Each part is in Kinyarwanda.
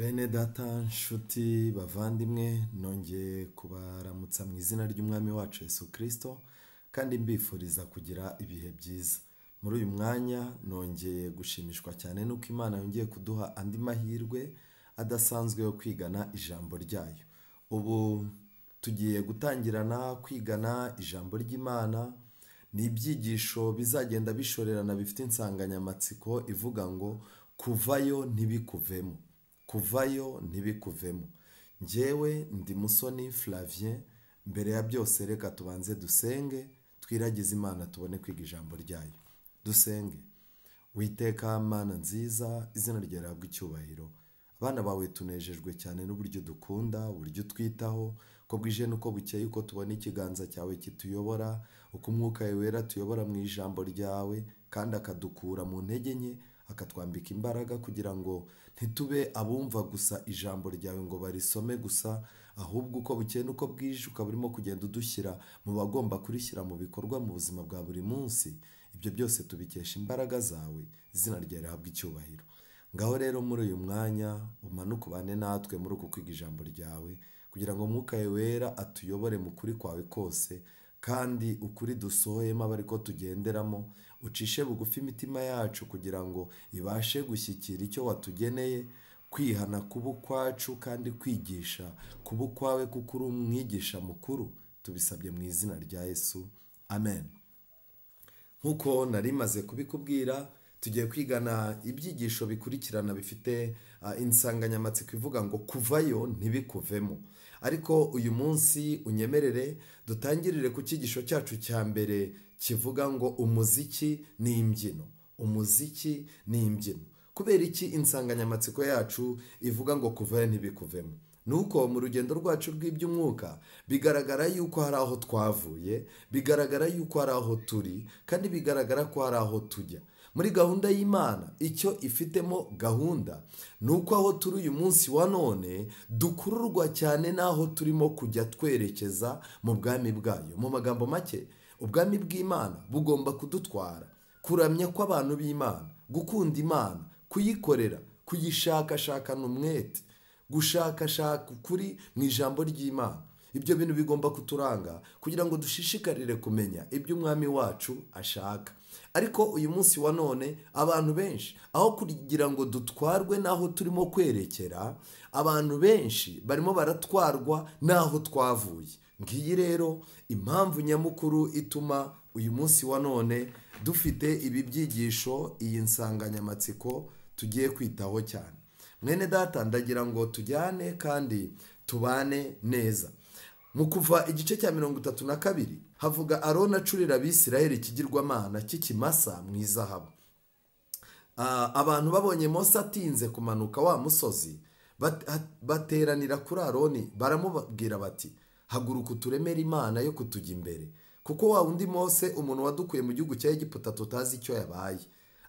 Bene data nshuti bavandimwe nongeye kubaramutsa mu izina ry'umwami wacu Yesu Kristo kandi mbifuriza kugira ibihe byiza. Muri uyu mwanya nongeye gushimishwa cyane nuko Imana yongeye kuduha andi mahirwe adasanzwe yo kwigana ijambo ryayo. Ubu tugiye gutangirana kwigana ijambo ry'Imana. Ni ibyigisho bizagenda bishorerana bifite insanganyamatsiko ivuga ngo kuvayo ntibikuvemo. Kuvayo ntibikuvemo. Njyewe ndi Musoni Flavien. Mbere ya byose reka tubanze dusenge twiragize Imana tubone kwiga ijambo ryayo. Dusenge. Uwiteka Mana nziza, izina ryawe rihabwe icyubahiro. Abana bawe tunejejwe cyane n'uburyo dukunda, uburyo twitaho, ko bwije nuko bukeye uko tubona ikiganza cyawe kituyobora, uko umwuka wawe wera tuyobora mu ijambo ryawe kandi akadukura mu ntege nke, akatwambika imbaraga kugira ngo ntitube abumva gusa ijambo ryawe ngo barisome gusa, ahubwo uko bukeye nuko bwije ukaba urimo kugenda udushyira mu bagomba kurishyira mu bikorwa mu buzima bwa buri munsi. Ibyo byose tubikesha imbaraga zawe, izina ryawe rihabwe icyubahiro. Ngaho rero muri uyu mwanya umanuke ubane natwe muri uku kwiga ijambo ryawe kugira ngo umwuka wawe wera atuyobore mu kuri kwawe kose, kandi ukuri dusohoyemo abe ariko tugenderamo, ucishe bugufi imitima yacu kugira ngo ibashe gushyikira icyo watugeneye, kwihana kuba ukwacu kandi kwigisha kuba ukwawe kuko uri umwigisha mukuru. Tubisabye mu izina rya Yesu, amen. Nk'uko nari maze kubikubwira, tugiye kwigana ibyigisho bikurikirana bifite insanganyamatsiko ivuga ngo kuvayo ntibikuvemo. Ariko uyu munsi unyemerere dutangirire ku cyigisho cyacu cya mbere kivuga ngo umuziki ni imbyino. Umuziki ni imbyino. Kubera iki insanganyamatsiko yacu ivuga ngo kuvayo ntibikuvemo? Nuko mu rugendo rwacu rw'iby'umwuka bigaragara yuko hari aho twavuye, bigaragara yuko hari aho turi, kandi bigaragara ko hari aho tujya. Muri gahunda y'Imana icyo ifitemo gahunda ni uko aho turi uyu munsi wa none dukururwa cyane n'aho turimo kujya twerekeza mu bwami bwayo. Mu magambo make, ubwami bw'Imana bugomba kudutwara kuramya kw'abantu b'Imana, gukunda Imana, kuyikorera, kuyishakashakana umwete, gushakashaka ukuri mu ijambo ry'Imana. Ibyo bintu bigomba kuturanga kugira ngo dushishikarire kumenya ibyo umwami wacu ashaka. Ariko uyu munsi wa none abantu benshi aho kugira ngo dutwarwe n'aho turimo kwerekera, abantu benshi barimo baratwarwa n'aho twavuye. Ngiyi rero impamvu nyamukuru ituma uyu munsi wa none dufite ibi byigisho, iyi nsanganyamatsiko tugiye kwitaho cyane. Mwene data ndagira ngo tujyane kandi tubane neza. Mu kuva igice cya 32 havuga Aroni acurira Abisirayeli ikigirwamana cy'ikimasa mu izahabu. Abantu babonye Mose atinze kumanuka wa musozi bateranira kuri Aroni, baramubwira bati haguruka uturemere imana yo kutujya imbere, kuko wa undi Mose umuntu wadukuye mu gihugu cya Egiputa tutazi icyo yabaye.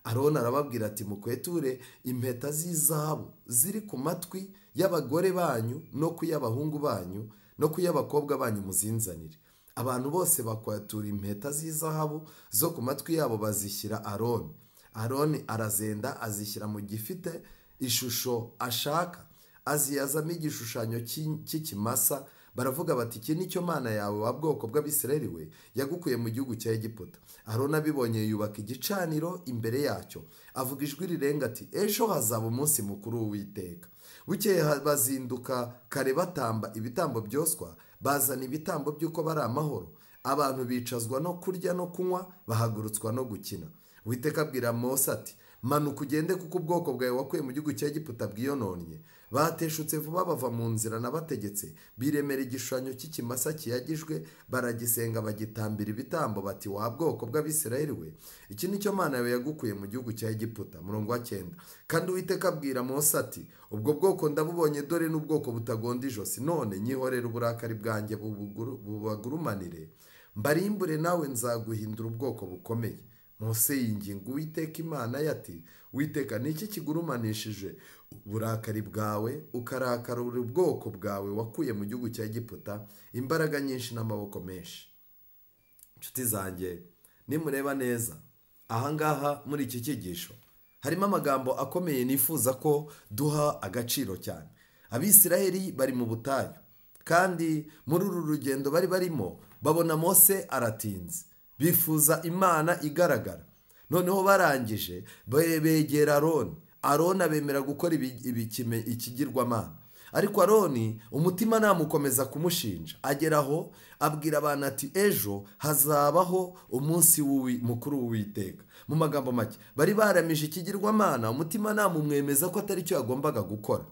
Aroni arababwira ati mukweture impeta z'izahabu ziri ku matwi y'abagore banyu no ku y'abahungu banyu no ku y'abakobwa banyu muzinzanire. Abantu bose bakwatura impeta z'izahabu zo ku matwi yabo bazishyira Aroni. Aroni arazenda azishyira mu gifite ishusho ashaka, aziyazamo igishushanyo cy'ikimasa. Baravuga bati iki ni cyo Mana yawe wa bwoko bw'Abisirayeli we yagukuye mu gihugu cya Egiputa. Aroni abibonye yubaka igicaniro imbere yacyo, avuga ijwi rirenga ati ejo hazaba umunsi mukuru w'Uwiteka. Bukeye bazinduka kare batamba ibitambo byoswa, bazana ibitambo by'uko bari amahoro. Abantu bicazwa no kurya no kunywa, bahagurutswa no gukina. Uwiteka abwira Mose ati manuka ugende kuko ubwoko bwawe wakuye mu gihugu cya Egiputa bwiyononnye. Bateshutse vuba bava mu nzira nabategetse, biremera igishushanyo cy'ikimasa kiyagijwe, baragisenga bagitambira ibitambo bati wa bwoko bw'Abisirayeli we, iki ni cyo Mana yawe yagukuye mu gihugu cya Egiputa. Murongo wa 9. Kandi Uwiteka abwira Mose ati ubwo bwoko ndabubonye, dore n'ubwoko butagonda ijosi, none nyihorera uburakari bwanjye bubagurumanire, mbarimbure nawe nzaguhindura ubwoko bukomeye. Mose yinginga Uwiteka Imana ye ati Uwiteka ni iki kigurumanishije uburakari bwawe ukarakarura ubwoko bwawe wakuye mu gihugu cya Egiputa imbaraga nyinshi n'amaboko menshi? Inshuti zanjye, nimureba neza ahangaha muri iki cyigisho harimo amagambo akomeye nifuza ko duha agaciro cyane. Abisiraheli bari mu butayu, kandi muri uru rugendo bari barimo babona Mose aratinze, bifuza Imana igaragara. Noneho barangije begera Aroni abemera gukora ikigirwamana. Ariko Aroni umutima namukomeza kumushinja. Ageraho abwira abantu ati ejo hazabaho umunsi mukuru w'Uwiteka. Mu magambo make, bari baramije ikigirwamana, umutima namumwemeza ko atari cyo yagombaga gukora.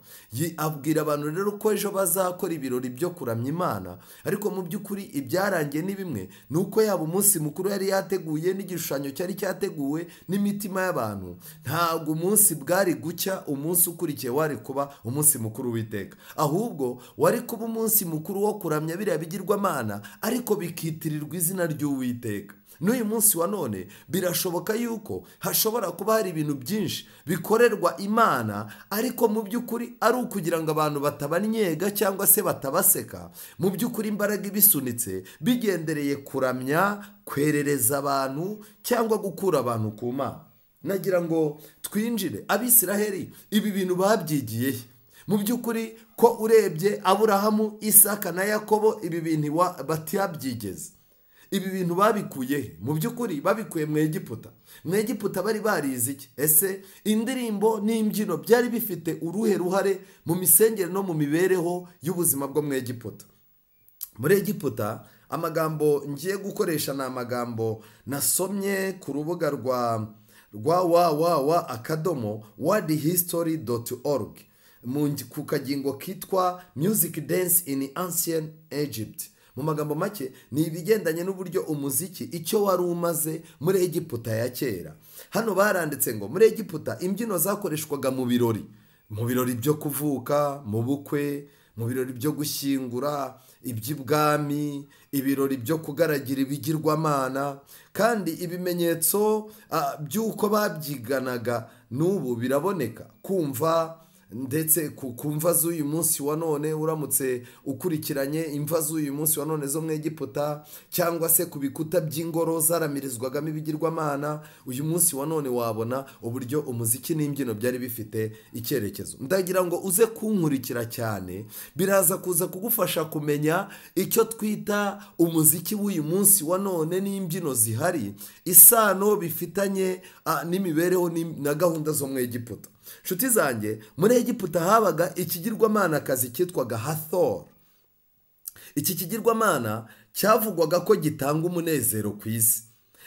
Abwira abantu rero ko ejo bazakora ibirori byo kuramya Imana, ariko mu by'ukuri ibyarangiye ni bimwe, nuko yaba umunsi mukuru yari yateguye n'igishushanyo cyari cyateguwe n'imitima y'abantu, ntabwo umunsi bwari gucya umunsi ukurikiye wari kuba umunsi mukuru w'Uwiteka, ahubwo wari kuba umunsi mukuru wo kuramya biriya bigirwamana, ariko bikitirirwa izina ry'Uwiteka. N'uyu munsi wa none birashoboka yuko hashobora kuba hari ibintu byinshi bikorerwa Imana, ariko mu by'ukuri ari ukugira ngo abantu batabanyega cyangwa se batabaseka. Mu by'ukuri imbaraga ibisunitse bigendereye kuramya, kwerereza abantu cyangwa gukura abantu ku Mana. Nagira ngo twinjire. Abisiraheli ibi bintu babyigiye mu by'ukuri ko urebye Aburahamu, Isaka na Yakobo ibi bintu batabyigeze. Ibi bintu babikuye mu by'ukuri babikuye mu Egiputa. Mu Egiputa bari barize iki? Ese indirimbo n'imbyino byari bifite uruhe ruhare mu misengere no mu mibereho y'ubuzima bwo mu Egiputa? Muri Egiputa amagambo ngiye gukoresha ni amagambo nasomye ku rubuga rwa www.wordhistory.org ku kagingo kitwa Music Dance in Ancient Egypt. Mu magambo make ni ibigendanye n'uburyo umuziki icyo wari umaze muri Egiputa ya kera. Hano baranditse ngo muri Egiputa imbyino zakoreshwaga mu birori byo kuvuka, mu bukwe, mu birori byo gushyingura, iby'ibwami, ibirori byo kugaragira ibigirwamana, kandi ibimenyetso by'uko babyiganaga n'ubu biraboneka. Ndetse ku mva z'uyu munsi wa none, uramutse ukurikiranye imva z'uyu munsi wa none zo mu Egiputa, cyangwa se ku bikuta by'ingoro zaramirizwagamo ibigirwamana, uyu munsi wa none wabona uburyo umuziki n'imbyino byari bifite icyerekezo. Ndagira ngo uze kunkurikira cyane, biraza kuza kugufasha kumenya icyo twita umuziki w'uyu munsi wa none n'imbyino zihari, isano bifitanye n'imibereho na gahunda zo mu Egiputa. Nshuti zanjye, muri Egiputa habaga ikigirwamana kazi cyitwaga Hathor. Iki kigirwamana cyavugwaga ko gitanga umunezero ku isi.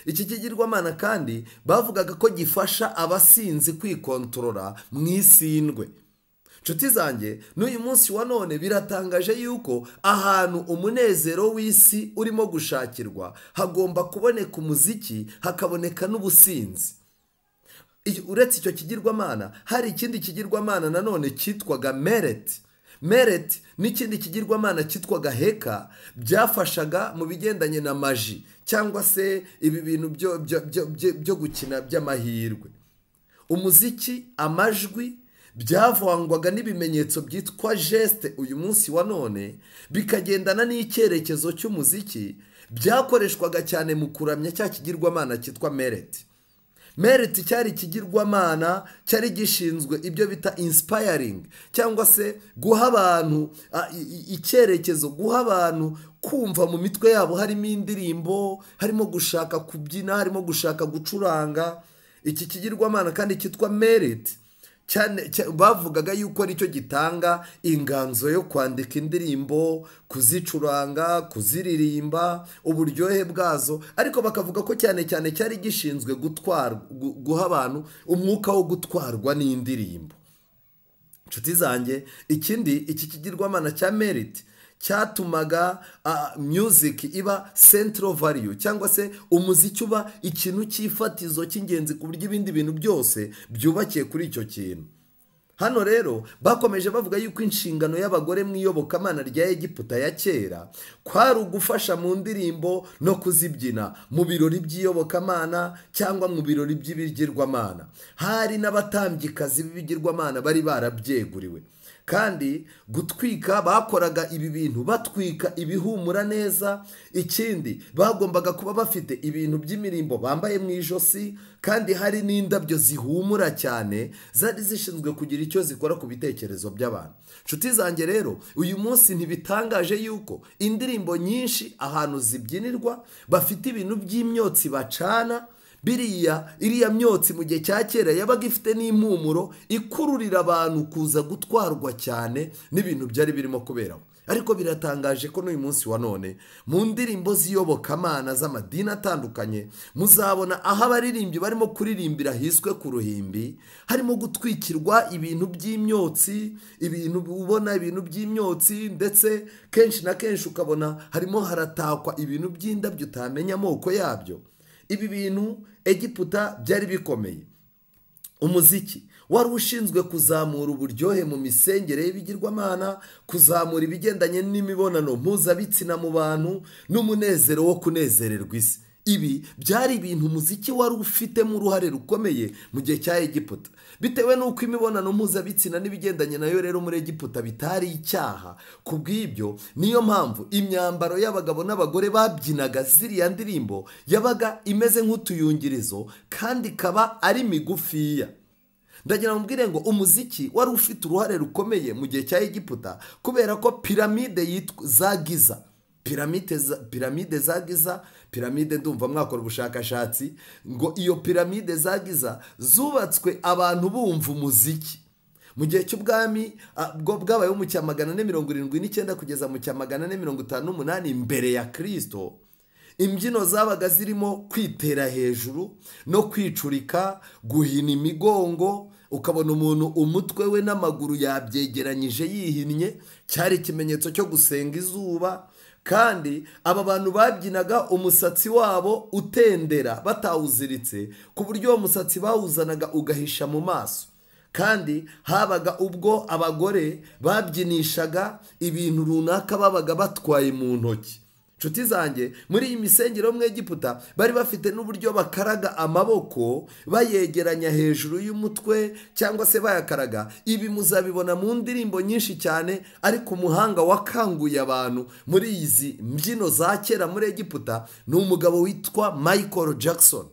Iki kigirwamana kandi bavugaga ko gifasha abasinzi kwikontorora mu isindwe. Nshuti zanjye, n'uyu munsi wa none biratangaje yuko ahantu umunezero w'isi urimo gushakirwa hagomba kuboneka umuziki, hakaboneka n'ubusinzi. Uretse icyo kigirwamana hari ikindi kigirwamana nanone cyitwaga Meret n'ikindi kigirwamana cyitwaga Heka, byafashaga mu bigendanye na maji cyangwa se ibi bintu byo gukina by'amahirwe. Umuziki, amajwi byavangwaga n'ibimenyetso byitwa geste uyu munsi wa none, bikagendana n'icyerekezo cy'umuziki, byakoreshwaga cyane mu kuramya cya kigirwamana cyitwa Meret cyari ikigirwamana cyari gishinzwe ibyo bita inspiring, cyangwa se guha abantu icyerekezo, guha abantu kumva mu mitwe yabo harimo indirimbo, harimo gushaka kubyina, harimo gushaka gucuranga. Iki kigirwamana kandi cyitwa Meret cyane bavugaga yuko aricyo gitanga inganzo yo kwandika indirimbo, kuzicuranga, kuziririmba, uburyohe bwazo, ariko bakavuga ko cyane cyane cyari gishinzwe guha abantu umwuka wo gutwarwa n'indirimbo. Nshuti zanjye, iki kigirwamana cya Meret cyatumaga music iba central value, cyangwa se umuziki uba ikintu cy'ifatizo cy'ingenzi ku buryo ibindi bintu byose byubakiye kuri icyo kintu. Hano rero bakomeje bavuga yuko inshingano y'abagore mu iyobokamana rya Egiputa ya kera kwari ugufasha mu ndirimbo no kuzibyina mu birori by'iyobokamana cyangwa mu birori by'ibigirwamana. Hari n'abatambyikazi b'ibigirwamana bari barabyeguriwe. kandi gutwika bakoraga ibi bintu batwika ibihumura neza. Ikindi bagombaga kuba bafite ibintu by'imirimbo bambaye mu ijosi, kandi hari n'indabyo zihumura cyane zari zishinzwe kugira icyo zikora ku bitekerezo by'abantu. Nshuti zanjye rero, uyu munsi ntibitangaje yuko indirimbo nyinshi ahantu zibyinirwa bafite ibintu by'imyotsi bacana. Iriya myotsi mu gihe cya kera yabaga ifite n'impumuro ikururira abantu kuza gutwarwa cyane n'ibintu byari birimo kuberaho. Ariko biratangaje ko n'uyu munsi wa none mu ndirimbo z'iyobokamana z'amadini atandukanye muzabona aho abaririmbyi barimo kuririmbira hiswe ku ruhimbi harimo gutwikirwa ibintu by'imyotsi, ibintu by'imyotsi, ndetse kenshi na kenshi ukabona harimo haratakwa ibintu by'indabyo utamenya amoko yabyo. Ibi bintu Egiputa byari bikomeye. Umuziki wari ushinzwe kuzamura uburyohe mu misengere y'ibigirwamana, kuzamura ibigendanye n'imibonano mpuzabitsina mu bantu n'umunezero wo kunezererwa isi. Ibi byari ibintu umuziki wari ufitemo uruhare rukomeye mu gihe cya Egiputa, bitewe n'uko imibonano mpuzabitsina n'ibigendanye nayo rero muri Egiputa bitari icyaha. Ku bw'ibyo niyo mpamvu imyambaro y'abagabo n'abagore babyinaga ziriya ndirimbo yabaga imeze nk'utuyungirizo kandi ikaba ari migufiya. Ndagira mubwire ngo umuziki wari ufite uruhare rukomeye mu gihe cya Egiputa, kubera ko piramide za Giza, piramide za Giza, piramide ndumva mwakora ubushakashatsi ngo iyo piramide za Giza zubatswe abantu bumva umuziki. Mu gihe cy'ubwami bwabayeho mu cya 479 kugeza mu cya 458 mbere ya Kristo, imbyino zabaga zirimo kwitera hejuru no kwicurika, guhina imigongo, ukabona umuntu umutwe we n'amaguru yabyegeranyije yihinnye, cyari ikimenyetso cyo gusenga izuba. Kandi aba bantu babyinaga umusatsi wabo utendera batawuziritse, ku buryo uwo musatsi bawuzanaga ugahisha mu maso. Kandi habaga ubwo abagore babyinishaga ibintu runaka babaga batwaye mu ntoki. Nshuti zanjye, muri iyi misengero mu Egiputa bari bafite n'uburyo bakaraga amaboko bayegeranya hejuru y'umutwe cyangwa se bayakaraga. Ibi muzabibona mu ndirimbo nyinshi cyane, ariko umuhanga wakanguye abantu muri izi mbyino za kera muri Egiputa ni umugabo witwa Michael Jackson.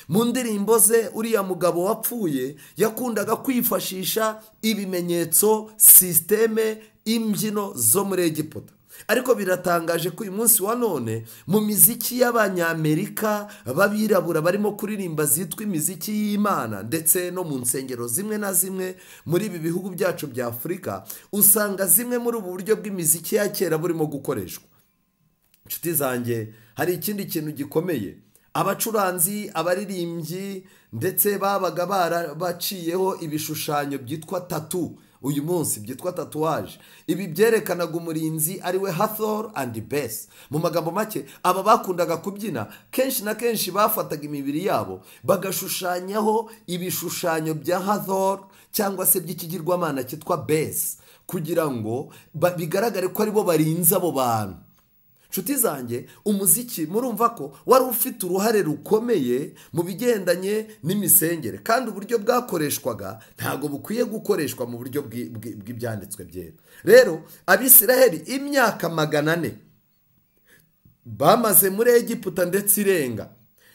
Mu ndirimbo ze uriya mugabo wapfuye yakundaga kwifashisha ibimenyetso, sisiteme, imbyino zo muri Egiputa. Ariko biratangaje ko uyu munsi wa none mu miziki y'Abanyamerika b'abirabura barimo kuririmba zitwa imiziki y'Imana, ndetse no mu nsengero zimwe na zimwe muri ibi bihugu byacu bya Afurika usanga zimwe muri ubu buryo bw'imiziki ya kera burimo gukoreshwa. Nshuti zanjye, hari ikindi kintu gikomeye. Abacuranzi, abaririmbyi ndetse babaga barabaciyeho ibishushanyo byitwa tatu. Uyu munsi byitwa tatuwaje. Ibi byerekanaga umurinzi ari we Hathor and Bes. Mu magambo make, aba bakundaga kubyina kenshi na kenshi bafataga imibiri yabo bagashushanyaho ibishushanyo bya Hathor cyangwa se by'ikigirwamana cyitwa Bes, kugira ngo bigaragare ko aribo barinze abo bantu. Nshuti zanjye, umuziki murumva ko wari ufite uruhare rukomeye mu bigendanye n'imisengere, kandi uburyo bwakoreshwaga ntabwo bukwiye gukoreshwa mu buryo bw'ibyanditswe byera. Rero Abisiraheli imyaka 400 bamaze muri Egiputa ndetse irenga,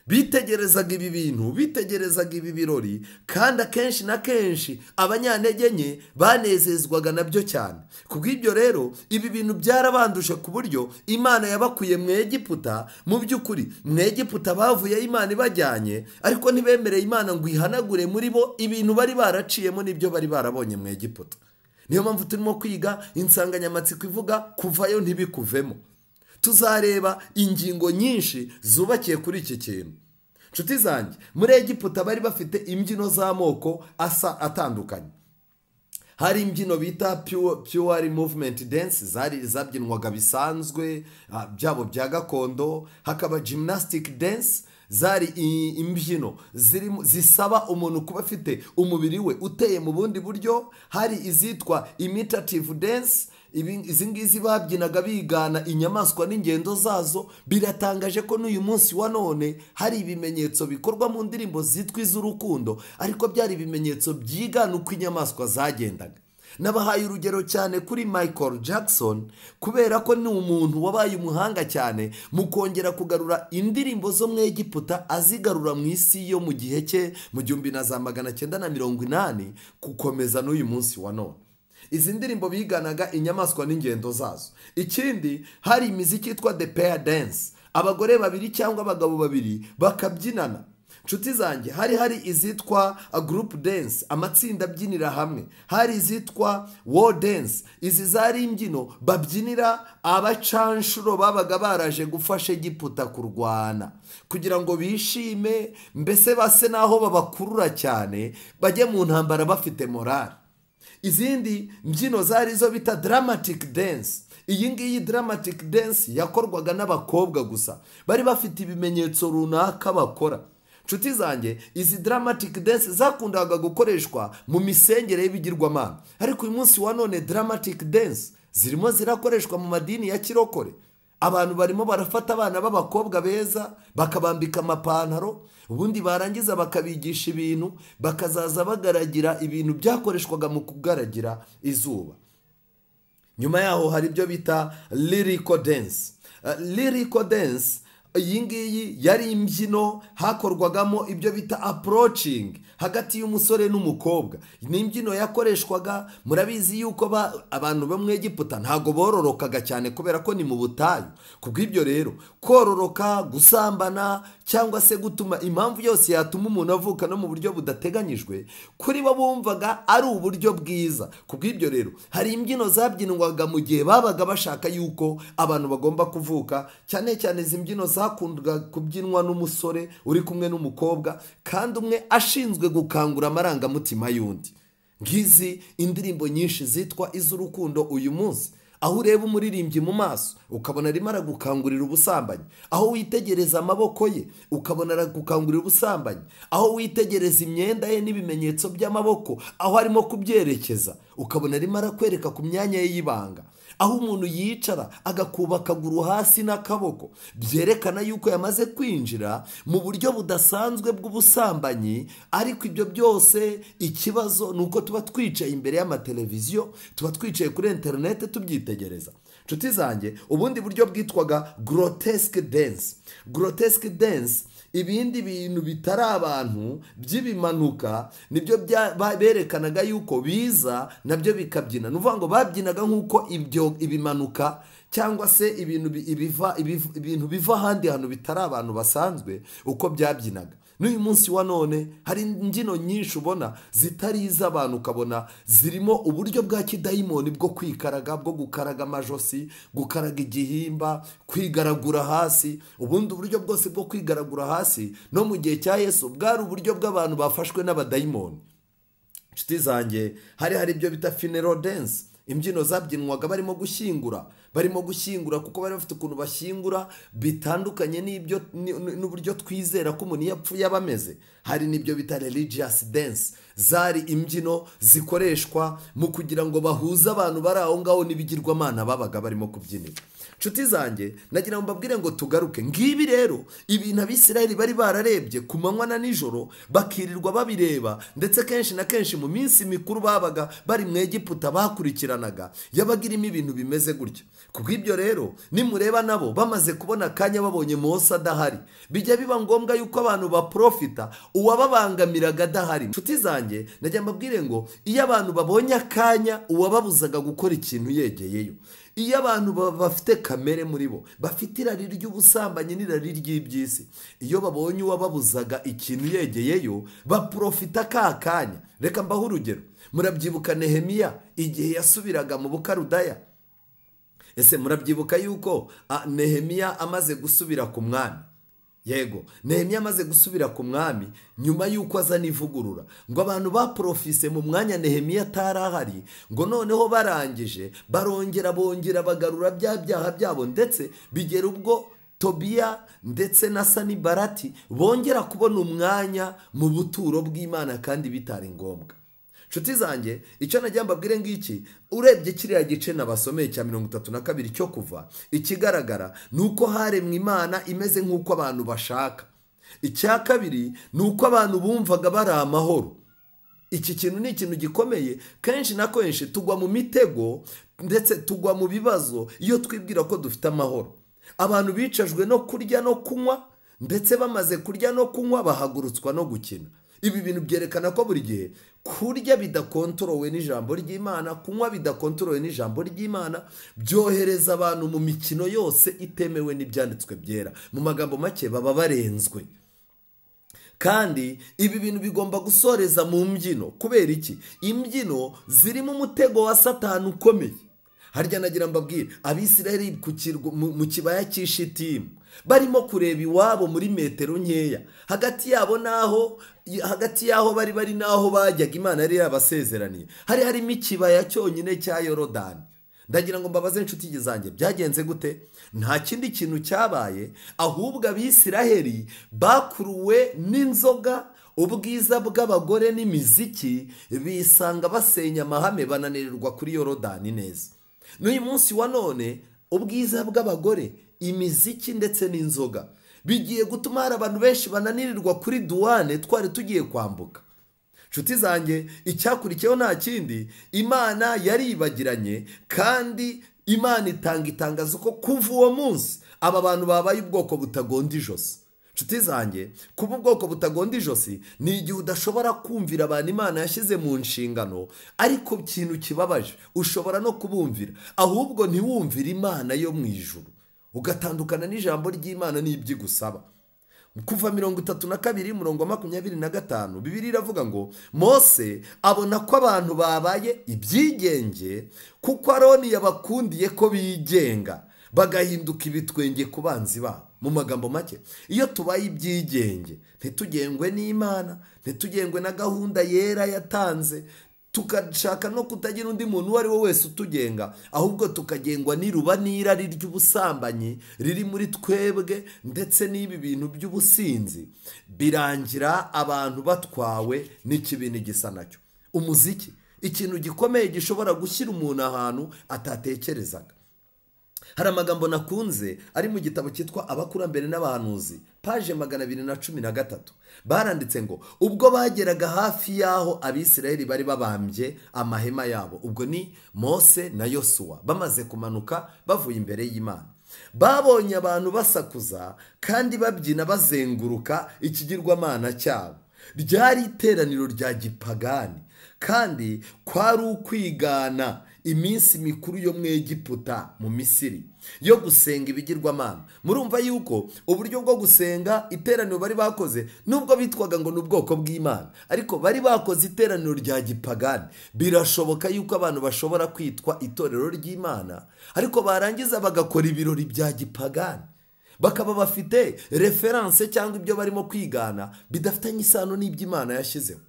bitegerezaga ibi bintu, bitegerezaga ibi birori, kandi akenshi na kenshi abanyantege nke banezezwaga nabyo cyane. Kubw'ibyo rero ibi bintu byarabanduje ku buryo Imana yabakuye mu Egiputa. Mu by'ukuri mu Egiputa bavuyeyo Imana ibajyanye, ariko ntibemereye Imana ngo ihanagure muri bo ibintu bari baraciyemo n'ibyo bari barabonye mu Egiputa. Niyo mpamvu turimo kwiga insanganyamatsiko ivuga kuvayo ntibikuvemo. Tuzareba ingingo nyinshi zubakiye kuri iki kintu. Nshuti zanjye, muri Egiputa bari bafite imbyino z'amoko atandukanye. Hari imbyino bita pure movement dance, zabyinwaga bisanzwe byabo bya gakondo. Hakaba gymnastic dance, zari imbyino zisaba umuntu kuba afite umubiri we uteye mu bundi buryo. Hari izitwa imitative dance, izi ngizi babyinaga bigana inyamaswa n'ingendo zazo. Biratangaje ko n'uyu munsi wa none hari ibimenyetso bikorwa mu ndirimbo zitwa iz'urukundo, ariko byari ibimenyetso byigana uko inyamaswa zagendaga. nabahaye urugero cyane kuri Michael Jackson kubera ko ni umuntu wabaye umuhanga cyane mu kongera kugarura indirimbo zo mu Egiputa azigarura mu isi yo mu gihe cye mu 1980 gukomeza n'uyu munsi wa none. Izi ndirimbo biganaga inyamaswa n'ingendo zazo. Ikindi hari imiziki yitwa the pair dance, abagore babiri cyangwa abagabo babiri bakabyinana. Nshuti zanjye, hari izitwa a group dance, amatsinda abyinira hamwe. Hari izitwa war dance, izi zari imbyino babyinira abacanshuro babaga baraje gufasha Egiputa kurwana kugira ngo bishime, mbese base naho babakurura cyane bajye mu ntambara bafite morale. Izindi mbyino zari zo bita dramatic dance. Iyi ngiyi dramatic dance yakorwaga n'abakobwa gusa, bari bafite ibimenyetso runaka bakora. Nshuti zanjye, izi dramatic dance zakundaga gukoreshwa mu misengere y'ibigirwamana, ariko uyu munsi wa none dramatic dance zirimo zirakoreshwa mu madini ya kirokore. Abantu barimo barafata abana b'abakobwa beza bakabambika amapantaro, ubundi barangiza bakabigisha ibintu, bakazaza bagaragira ibintu byakoreshwaga mu kugaragira izuba. Nyuma yaho hari ibyo bita lyrical dance. Lyrical dance, iyi ngiyi yari imbyino hakorwagamo ibyo bita approaching hagati y'umusore n'umukobwa. Ni imbyino yakoreshwaga, murabizi yuko abantu bo mu Egiputa ntago bororokaga cyane kubera ko ni mu butayu. Kubw'ibyo rero kororoka, gusambana cyangwa se gutuma impamvu yose yatuma umuntu avuka no mu buryo budateganyijwe, kuri bo bumvaga ari uburyo bwiza. Kubw'ibyo rero hari imbyino zabyinwaga mu gihe babaga bashaka yuko abantu bagomba kuvuka, cyane cyane izi mbyino zakundaga kubyinwa n'umusore uri kumwe n'umukobwa kandi umwe ashinzwe gukangura amarangamutima y'undi. Ngizi indirimbo nyinshi zitwa iz'urukundo uyu munsi, aho ureba umuririmbyi mu maso ukabona arimo aragukangurira ubusambanyi, aho witegereza amaboko ye ukabona aragukangurira ubusambanyi, aho witegereza imyenda ye n'ibimenyetso by'amaboko aho arimo kubyerekeza ukabona arimo arakwereka ku myanya ye y'ibanga, aho umuntu yicara agakuba akaguru hasi n'akaboko byerekana yuko yamaze kwinjira mu buryo budasanzwe bw'ubusambanyi. Ariko ibyo byose ikibazo ni uko tuba twicaye imbere y'amateleviziyo, tuba twicaye kuri interineti tubyitegereza. Nshuti zanjye, ubundi buryo bwitwaga grotesque dance. Grotesque dance, ibindi bintu bitari abantu by'ibimanuka nibyo berekanaga yuko biza nabyo bikabyina. Nuvuga ngo babyinaga nk'uko ibyo ibimanuka cyangwa se ibintu biva ahandi hantu bitari abantu basanzwe uko byabyinaga. N'uyu munsi wa none hari imbyino nyinshi ubona zitari iz'abantu, ukabona zirimo uburyo bwa kidayimoni bwo kwikaraga, bwo gukaraga amajosi, gukaraga igihimba, kwigaragura hasi. Ubundi uburyo bwose bwo kwigaragura hasi no mu gihe cya Yesu bwari uburyo bw'abantu bafashwe n'abadayimoni. Nshuti zanjye, hari ibyo bita funeral dance, imbyino zabyinwaga barimo gushyingura kuko bari bafite ukuntu bashyingura bitandukanye n'uburyo twizera ko umuntu yapfuye aba ameze. Hari n'ibyo bita religious dance, zari imbyino zikoreshwa mu kugira ngo bahuze abantu bari aho ngaho n'ibigirwamana babaga barimo kubyinira. Nshuti zanjye, nagira ngo mbabwire ngo tugaruke. Ngibi rero ibintu Abisirayeli bari bararebye ku manywa na nijoro, bakirirwa babireba, ndetse kenshi na kenshi mu minsi mikuru babaga bari mu Egiputa bakurikiranaga, yabaga irimo ibintu bimeze gutya. Kubw'ibyo rero nimureba nabo bamaze kubona akanya babonye Mose adahari, bijya biba ngombwa yuko abantu baprofita uwababangamiraga adahari. Nshuti zanjye, nagira mbabwire ngo iyo abantu babonye akanya uwababuzaga gukora ikintu yegeyeyo, iyo abantu bafite kamere muri bo, bafite irari ry'ubusambanyi n'irari ry'iby'isi, iyo babonye uwababuzaga ikintu yegeyeyo baprofita ka kanya. Reka mbaho urugero. Murabyibuka Nehemiya igihe yasubiraga mu Bukarudaya? Ese murabyibuka yuko Nehemiya amaze gusubira ku mwami? Yego, Nehemiya amaze gusubira ku mwami nyuma yuko azana ivugurura, ngo abantu baprofise mu mwanya Nehemiya atarahari, ngo noneho barangije bongera bagarura bya byaha byabo, ndetse bigera ubwo Tobiya ndetse na Sanibarati bongera kubona umwanya mu buturo bw'Imana kandi bitari ngombwa. Nshuti zanjye, icyo nagira mbabwire ngiki, urebye kiriya gice nabasomeye cya 32 cyo Kuva, ikigaragara ni uko haremwe Imana imeze nk'uko abantu bashaka. Icya kabiri ni uko abantu bumvaga bari amahoro. iki kintu ni ikintu gikomeye. Kenshi na kenshi tugwa mu mitego ndetse tugwa mu bibazo iyo twibwira ko dufite amahoro. Abantu bicajwe no kurya no kunywa, ndetse bamaze kurya no kunywa bahagurutswa no gukina. Ibi bintu byerekana ko buri gihe kurya bidakontorowe n'ijambo ry'Imana, kunywa bidakontorowe n'ijambo ry'Imana, byohereza abantu mu mikino yose itemewe n'ibyanditswe byera. Mu magambo make baba barenzwe. Kandi ibi bintu bigomba gusoreza mu mbyino. Kubera iki? Imbyino zirimo umutego wa Satani ukomeye. Harya nagira mbabwire, Abisiraheli mu kibaya cy'Ishitimu barimo kureba iwabo muri metero nkeya, hagati yaho bari naho bajyaga Imana yari yabasezeraniye, harimo ikibaya cyonyine cya Yorodani. Ndagira ngo mbabaze inshuti zanjye, byagenze gute? Nta kindi kintu cyabaye, ahubwo Abisiraheli bakuruwe n'inzoga, ubwiza bw'abagore n'imiziki, bisanga basenya amahame, bananirirwa kuri Yorodani neza. N'uyu munsi wa none ubwiza bw'abagore, imiziki ndetse n'inzoga bigiye gutuma hari abantu benshi bananirirwa kuri duwane twari tugiye kwambuka. Nshuti zanjye, icyakurikiyeho nta kindi, Imana yaribagiranye, kandi Imana itanga itangazo ko kuva uwo munsi aba bantu babaye ubwoko butagonda ijosi. Nshuti zanjye, kuba ubwoko butagonda ijosi ni igihe udashobora kumvira abantu Imana yashyize mu nshingano, ariko ikintu kibabaje ushobora no kubumvira, ahubwo ntiwumvire Imana yo mu ijuru, ugatandukana n'ijambo ry'Imana n'ibyo igusaba. Kuva 32:25 Bibiliya iravuga ngo Mose abona ko abantu babaye ibyigenge, kuko Aroni yabakundiye ko bigenga, bagahinduka ibitwenge ku banzi babo. Mu magambo make, iyo tubaye ibyigenge, ntitugengwe n'Imana, ntitugengwe na gahunda yera yatanze, tukashaka no kutagira undi muntu uwo ari we wese utugenga, ahubwo tukagengwa n'iruba n'irari ry'ubusambanyi riri muri twebwe, ndetse n'ibi bintu by'ubusinzi, birangira abantu batwawe n'ikibindi gisa nacyo. Umuziki, ikintu gikomeye gishobora gushyira umuntu ahantu atatekerezaga. Hari amagambo nakunze ari mu gitabo cyitwa Abakurambere n'Abahanuzi, paje 213. Baranditse ngo ubwo bageraga hafi y'aho Abisiraheli bari babambye amahema yabo, ubwo ni Mose na Yosuwa bamaze kumanuka bavuye imbere y'Imana, babonye abantu basakuza kandi babyina bazenguruka ikigirwamana cyabo. Ryari iteraniro rya gipagani, kandi kwari ukwigana iminsi mikuru yo mu Egiputa, mu Misiri, yo gusenga ibigirwamana. Murumva yuko uburyo bwo gusenga iteraniro bari bakoze, nubwo bitwaga ngo n'ubwoko bw'Imana, ariko bari bakoze iteraniro rya gipagani. Birashoboka yuko abantu bashobora kwitwa itorero ry'Imana, ariko barangiza bagakora ibirori bya gipagani, bakaba bafite reference cyangwa ibyo barimo kwigana bidafitanye isano n'iby'Imana yashyizeho.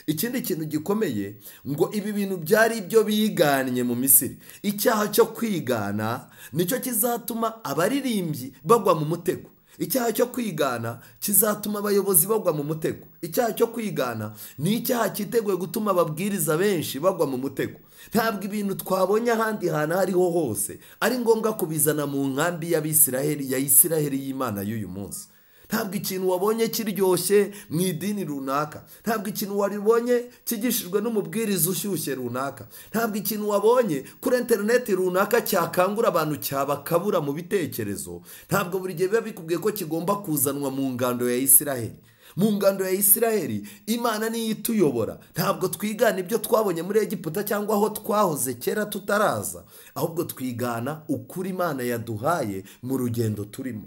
Ikindi kintu gikomeye, ngo ibi bintu byari ibyo biganye mu Misiri. Icyaha cyo kwigana nicyo kizatuma abaririmbyi bagwa mu mutego. Icyaha cyo kwigana kizatuma abayobozi bagwa mu mutego. Icyaha cyo kwigana ni icyaha cyiteguye gutuma ababwiriza benshi bagwa mu mutego. Ntabwo ibintu twabonye ahandi hantu hariho hose ari ngombwa kubizana mu nkambi y'Abisiraheli, ya Isiraheli y'Imana y'uyu munsi. Ntabwo ikintu wabonye kiryoshye mu idini runaka, ntabwo ikintu wabonye kigishijwe n'umubwiriza ushyushye runaka, ntabwo ikintu wabonye kuri interineti runaka cyakangura abantu cyabakabura mu bitekerezo, ntabwo buri gihe biba bikubwiye ko kigomba kuzanwa mu ngando ya Isiraheli. Mu ngando ya Isiraheli Imana niyo ituyobora. Ntabwo twigana ibyo twabonye muri Egiputa cyangwa aho twahoze kera tutaraza, ahubwo twigana ukuri Imana yaduhaye mu rugendo turimo.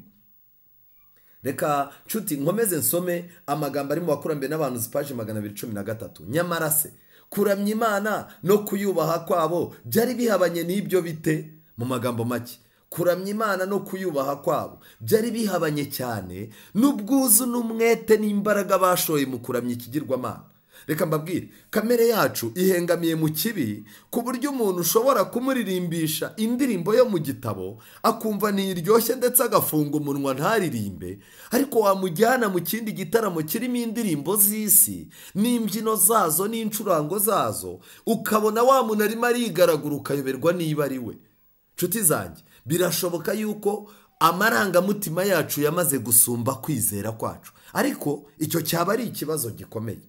Reka nshuti nkomeze nsome amagambo ari mu Bakurambere n'Abahanuzi, paje 213. Nyamara se kuramya Imana no kuyubaha kwabo byari bihabanye n'ibyo bite? Mu magambo make, kuramya Imana no kuyubaha kwabo byari bihabanye cyane n'ubwuzu n'umwete n'imbaraga bashoye mu kuramya ikigirwamana. Reka mbabwire, kamere yacu ihengamiye mu kibi, ku buryo umuntu ushobora kumuririmbisha indirimbo yo mu gitabo akumva ntiryoshye ndetse agafunga umunwa ntaririmbe, ariko wamujyana mu kindi gitaramo kirimo indirimbo z'isi n'imbyino zazo n'incurango zazo, ukabona wa muntu arimo arigaragura, ukayoberwa niba ari we. Nshuti zanjye, birashoboka yuko amarangamutima yacu yamaze gusumba kwizera kwacu, ariko icyo cyaba ari ikibazo gikomeye.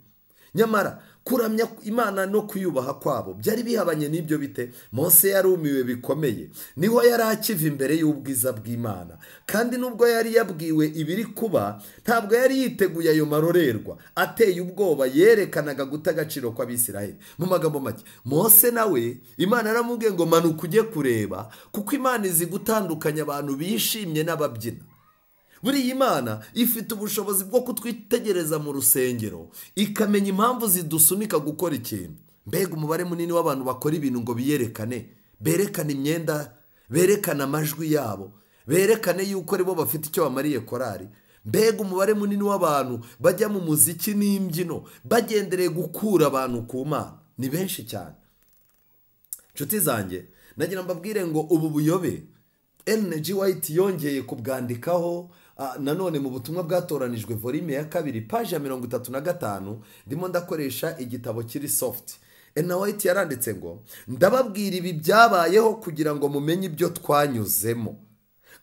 nyamara kuramya Imana no kuyubaha kwabo byari bihabanye n'ibyo bite. Mose yarumiwe bikomeye, niho yari akiva imbere y'ubwiza bw'Imana, kandi nubwo yari yabwiwe ibiri kuba ntabwo yari yiteguye ayo marorerwa. Ateye ubwoba yerekanaga guta agaciro kw'Abisiraheli. Mu magambo make, Mose nawe Imana yaramubwiye ngo manuka ujye kureba, kuko Imana izi gutandukanya abantu bishimye n'ababyina. Buriya Imana ifite ubushobozi bwo kutwitegereza mu rusengero ikamenya impamvu zidusunika gukora ikintu. Mbega umubare munini w'abantu bakora ibintu ngo biyerekane, berekane imyenda, berekane amajwi yabo, berekane yuko aribo bafite icyo bamariye korari. Mbega umubare munini w'abantu bajya mu muziki n'imbyino bagendereye gukura abantu ku Mana. Ni benshi cyane. Nshuti zanjye, nagira mbabwire ngo ubu buyobe Ellen G. White yongeye kubwandikaho nanone mu butumwa bwatoranijwe volume ya 2 page ya 35. Ndimo ndakoresha igitabo kiri soft. Ellen White yaranditse ngo ndababwira ibi byabayeho kugira ngo mumenye ibyo twanyuzemo.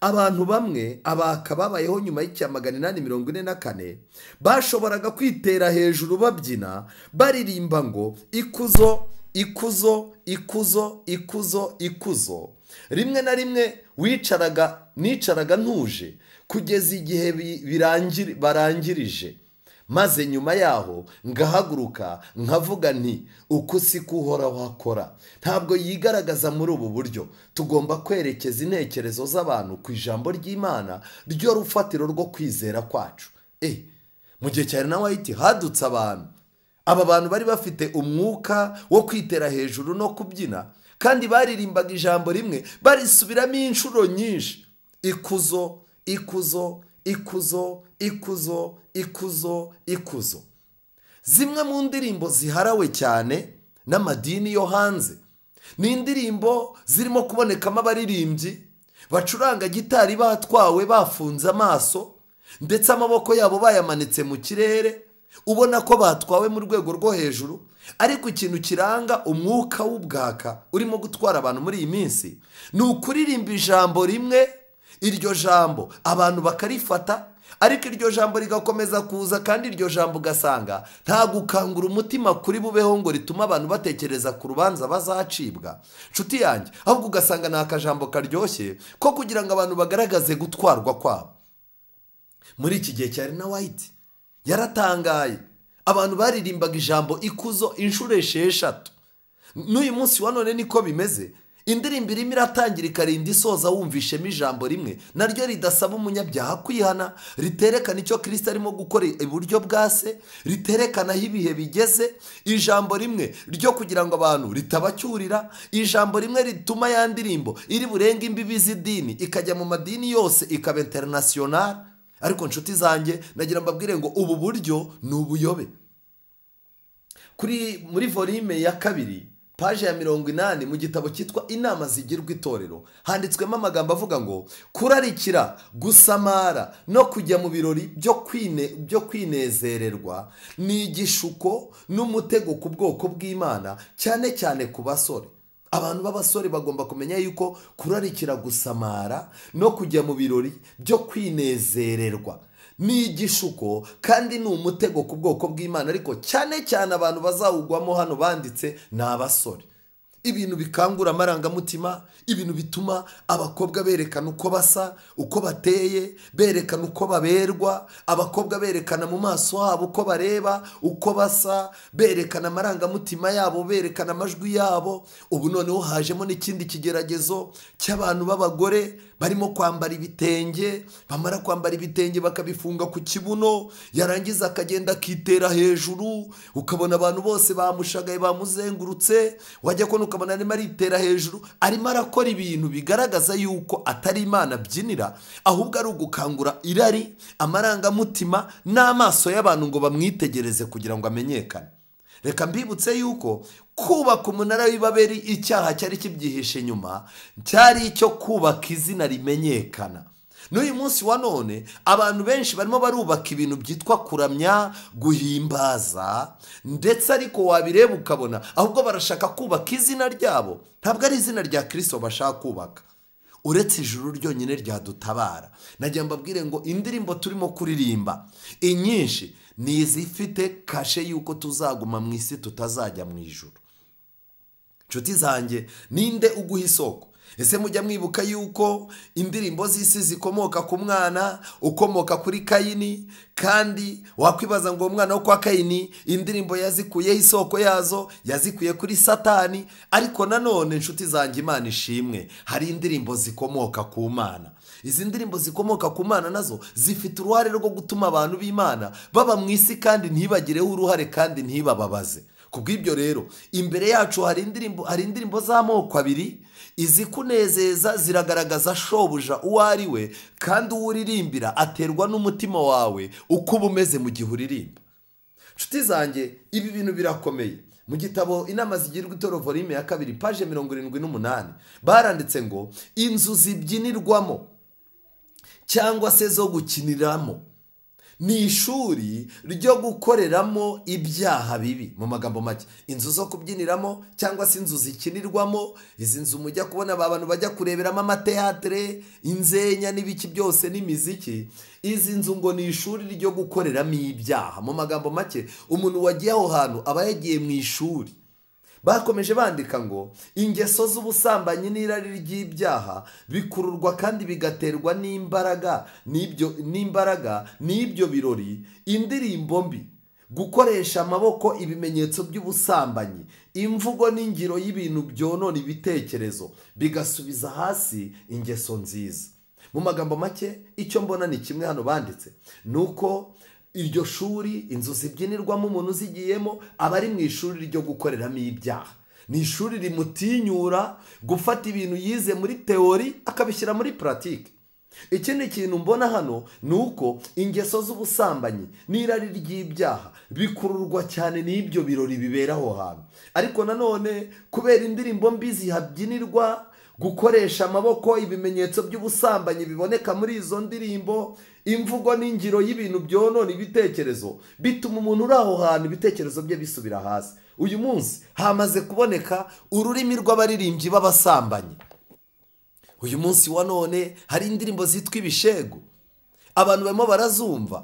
Abantu bamwe abakababayeho nyuma y'844 bashoboraga kwitera hejuru babyina baririmba ngo ikuzo ikuzo ikuzo ikuzo ikuzo. Rimwe na rimwe nicaraga ntuje kugeza igihe barangirije, maze nyuma yaho ngahaguruka nkavuga nti uko siko Uhoraho akora. Ntabwo yigaragaza muri ubu buryo. Tugomba kwerekeza intekerezo z'abantu ku ijambo ry'Imana ryo rufatiro rwo kwizera kwacu. Mu gihe cya Ellen White hadutse abantu. Aba bantu bari bafite umwuka wo kwitera hejuru no kubyina, kandi baririmbaga ijambo rimwe barisubiramo inshuro nyinshi. Ikuzo ikuzo ikuzo ikuzo ikuzo ikuzo. Zimwe mu ndirimbo ziharawe cyane n'amadini yo hanze ni indirimbo zirimo kubonekamo abaririmbyi bacuranga gitari batwawe bafunze amaso, ndetse amaboko yabo bayamanitse mu kirere, ubona ko batwawe mu rwego rwo hejuru. Ariko ikintu kiranga umwuka w'ubwaka urimo gutwara abantu muri iyi minsi ni ukuririmba ijambo rimwe, iryo jambo abantu bakarifata, ariko iryo jambo rigakomeza kuza, kandi iryo jambo ugasanga nta gukangura umutima kuri bubeho ngo rituma abantu batekereza ku rubanza bazacibwa. Nshuti yanjye, ahubwo ugasanga ni akajambo karyoshye ko kugira ngo abantu bagaragaze gutwarwa kwabo. Muri iki gihe cya Ellen White yaratangaye. Abantu baririmbaga ijambo ikuzo inshuro 6. N'uyu munsi wa none niko bimeze. Indirimbo irimo iratangira ikarinda isoza wumvishemo ijambo rimwe, naryo ridasaba umunyabyaha kwihana, riterekana icyo Kristo arimo gukora iburyo bwa Se, riterekana aho ibihe bigeze. Ijambo rimwe ryo kugira ngo abantu ritabacyurira, ijambo rimwe rituma ya ndirimbo iri burenga imbibi z'idini ikajya mu madini yose ikaba international. Ariko nshuti zanjye, nagira mbabwire ngo ubu buryo ni ubuyobe. Muri volume ya 2 page ya 80 mu gitabo cyitwa Inama zigirwa itorero handitswemo amagambo avuga ngo kurarikira, gusamara no kujya mu birori byo kwinezererwa ni igishuko n'umutego ku bwoko bw'Imana, cyane cyane ku basore. Abantu b'abasore bagomba kumenya yuko kurarikira, gusamara no kujya mu birori byo kwinezererwa ni igishuko kandi ni umutego ku bwoko bw'Imana, ariko cyane cyane abantu bazawugwamo hano banditse ni abasore. Ibintu bikangura amarangamutima, ibintu bituma abakobwa berekana uko basa, uko bateye, berekana uko baberwa, abakobwa berekana mu maso habo uko bareba, uko basa, berekana amarangamutima yabo, berekana amajwi yabo. Ubu noneho hajemo n'ikindi kigeragezo cy'abantu b'abagore barimo kwambara ibitenge, bamara kwambara ibitenge bakabifunga ku kibuno, yarangiza akagenda akitera hejuru, ukabona abantu bose bamushagaye bamuzengurutse, wajya ko ukabona arimo aritera hejuru, arimo arakora ibintu bigaragaza yuko atari Imana abyinira, ahubwo ari ugukangura irari, amarangamutima n'amaso y'abantu ngo bamwitegereze kugira ngo amenyekane. Reka mbibutse yuko kubaka umunara w'Ibabeli icyaha cyari kibyihishe inyuma, cyari icyo kubaka izina rimenyekana. N'uyu munsi wa none abantu benshi barimo barubaka ibintu byitwa kuramya, guhimbaza, ndetse ariko wabireba ukabona ahubwo barashaka kubaka izina ryabo, ntabwo ari izina rya Kristo bashaka kubaka. uretse ijuru ryonyine ryadutabara. nagira mbabwire ngo indirimbo turimo kuririmba inyinshi ni izifite kashe y'uko tuzaguma mu isi tutazajya mu ijuru. nshuti zanjye, ninde uguha isoko? ese mujya mwibuka yuko indirimbo z'isi zikomoka ku mwana ukomoka kuri Kayini, kandi wakwibaza ngo umwana wo kwa Kayini indirimbo yazikuyeho isoko yazo, yazikuye kuri Satani. ariko nanone nshuti zanjye, Imana ishimwe, hari indirimbo zikomoka ku Mana. izi ndirimbo zikomoka ku Mana nazo zifite uruhare rwo gutuma abantu b'Imana baba mu isi kandi ntibagireho uruhare kandi ntibababaze. kubw'ibyo rero imbere yacu hari indirimbo z'amoko abiri. izikunezeza ziragaragaza shobuja uwo ari we, kandi uwo uririmbira aterwa n'umutima wawe uko uba umeze mu gihe uririmba. nshuti zanjye, ibi bintu birakomeye. mu gitabo Inama Zigirwa Itorero volume ya 2 paje 78 baranditse ngo inzu zibyinirwamo cyangwa se zo gukiniramo ni ishuri ryo gukoreramo ibyaha bibi. mu magambo make, inzu zo kubyiniramo cyangwa se inzu zikinirwamo, izi nzu mujya kubona abantu bajya kureberamo amateatre, inzenya n'ibiki byose n'imiziki, izi nzu ngo ni ishuri ryo gukoreramo ibyaha. mu magambo make, umuntu wagiye aho hantu aba yagiye mu ishuri. bakomeje bandika ngo ingeso z'ubusambanyi n'irari ry'ibyaha bikururwa kandi bigaterwa n'imbaraga n'ibyo birori, indirimbo mbi, gukoresha amaboko, ibimenyetso by'ubusambanyi, imvugo n'ingiro y'ibintu byonona ibitekerezo, bigasubiza hasi ingeso nziza. mu magambo make, icyo mbona ni kimwe hano banditse, nuko iryo shuri, inzu zibyinirwamo umuntu uzigiyemo aba ari mu ishuri ryo gukoreramo ibyaha. ni ishuri rimutinyura gufata ibintu yize muri teori akabishyira muri puratike. ikindi kintu mbona hano ni uko ingeso z'ubusambanyi n'irari ry'ibyaha bikururwa cyane n'ibyo birori bibera aho hantu. ariko nanone kubera indirimbo mbi zihabyinirwa, gukoresha amaboko, ibimenyetso by'ubusambanyi biboneka muri izo ndirimbo, imvugo n'ingiro y'ibintu byonona ibitekerezo, bituma umuntu uri aho hantu ibitekerezo bye bisubira hasi. uyu munsi hamaze kuboneka ururimi rw'abaririmbyi b'abasambanyi. uyu munsi wa none hari indirimbo zitwa ibishego, abantu barimo barazumva.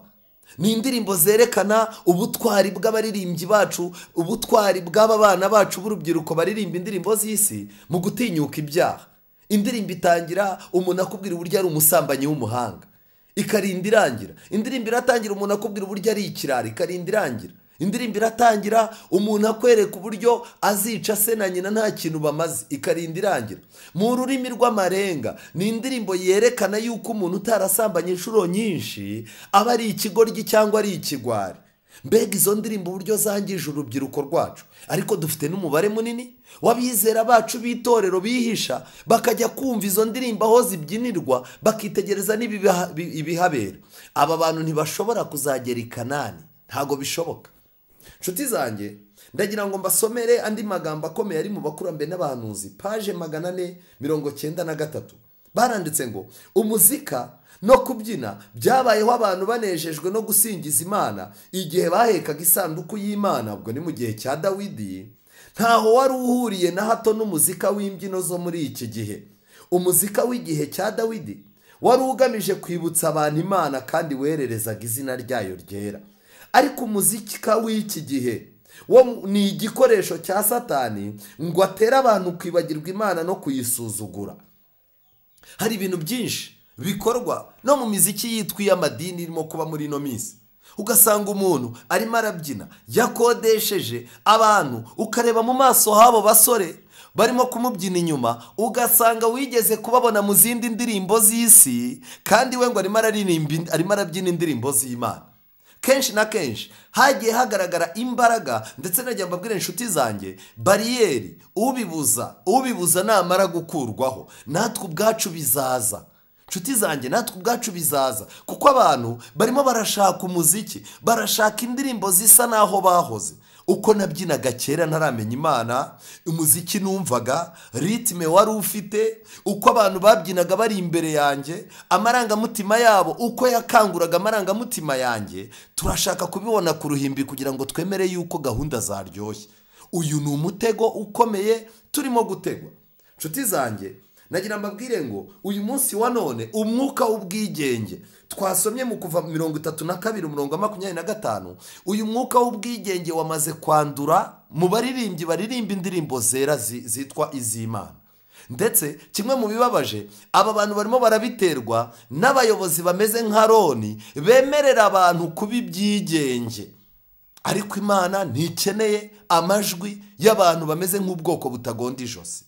ni indirimbo zerekana ubutwari bw'abaririmbyi bacu, ubutwari bw'aba bana bacu b'urubyiruko baririmba indirimbo z'isi mu gutinyuka ibyaha. indirimbo itangira umuntu akubwira uburyo ari umusambanyi w'umuhanga, ikarinda irangira. indirimbo iratangira umuntu akubwira uburyo ari ikirara, ikarinda irangira. indirimbo iratangira umuntu akwereka uburyo azica se na nyina nta kintu bamaze, ikarinda irangira. mu rurimi rw'amarenga ni indirimbo yerekana yuko umuntu utarasambanye inshuro nyinshi aba ari ikigoryi cyangwa ari ikigwari. mbega izo ndirimbo uburyo zangije urubyiruko rwacu. ariko dufite n'umubare munini w'abizera bacu b'itorero bihisha bakajya kumva izo ndirimbo aho zibyinirwa, bakitegereza n'ibihabera. aba bantu ntibashobora kuzagera i Kanani, ntago bishoboka. nshuti zanjye, ndagira ngo mbasomere andi magambo akomeye ari mu bakurambere n'abahanuzi, paje 493. baranditse ngo umuzika no kubyina byabayeho abantu banejejwe no gusingiza Imana igihe bahekaga isanduku y'Imana. ubwo ni mu gihe cya Dawidi. ntaho wari uhuriye na hato n'umuzika w'imbyino zo muri iki gihe. umuzika w'igihe cya Dawidi wari ugamije kwibutsa abantu Imana kandi wererezaga izina ryayo ryera. ariko umuzika w'iki gihe wo ni igikoresho cya Satani ngo atere abantu kwibagirwa Imana no kuyisuzugura. hari ibintu byinshi bikorwa no mu miziki yitwa iy'amadini irimo kuba muri ino minsi. ugasanga umuntu arimo arabyina yakodesheje abantu, ukareba mu maso habo basore barimo kumubyina inyuma, ugasanga wigeze kubabona mu zindi ndirimbo z'isi, kandi we ngo arimo arabyina indirimbo z'Imana. kenshi na kenshi hagiye hagaragara imbaraga, ndetse najya mbabwira inshuti zanjye, bariyeri ubibuza namara gukurwaho, natwe ubwacu bizaza. nshuti zanjye, natwe ubwacu bizaza, kuko abantu barimo barashaka umuziki, barashaka indirimbo zisa naho bahoze. uko nabyinaga kera ntaramenya Imana, umuziki numvaga, ritme wari ufite, uko abantu babyinaga bari imbere yanjye, amarangamutima yabo uko yakanguraga amarangamutima yanjye, turashaka kubibona ku ruhimbi kugira ngo twemere yuko gahunda zaryoshye. uyu ni umutego ukomeye turimo gutegwa. nshuti zanjye, nagira mbabwire ngo uyu munsi wa none umwuka w'ubwigenge twasomye mu kuva 32:25, uyu mwuka w'ubwigenge wamaze kwandura mu baririmbyi baririmba indirimbo zera zitwa iz'Imana. Ndetse kimwe mu bibabaje, aba bantu barimo barabiterwa n'abayobozi bameze nka Roni bemerera abantu kuba ibyigenge, ariko Imana ntikeneye amajwi y'abantu bameze nk'ubwoko butagonda ijosi.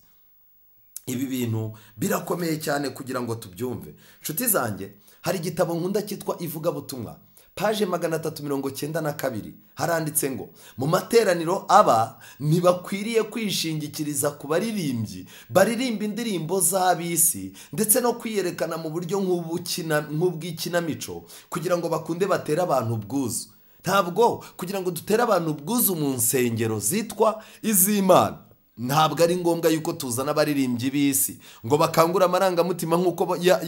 Ibi bintu birakomeye cyane kugira ngo tubyumve. Nshuti zanjye, hari igitabo nkunda cyitwa Ivugabutumwa, paje 392, haranditse ngo mu materaniro aba ntibakwiriye kwishingikiriza ku baririmbyi baririmba indirimbo z'abisi ndetse no kwiyerekana mu buryo nk'ubw'ikinamico kugira ngo bakunde batere abantu ubwuzu. Ntabwo kugira ngo dutere abantu ubwuzu mu nsengero zitwa iz'Imana, ntabwo ari ngombwa yuko tuzana abaririmbyi b'isi ngo bakangure amarangamutima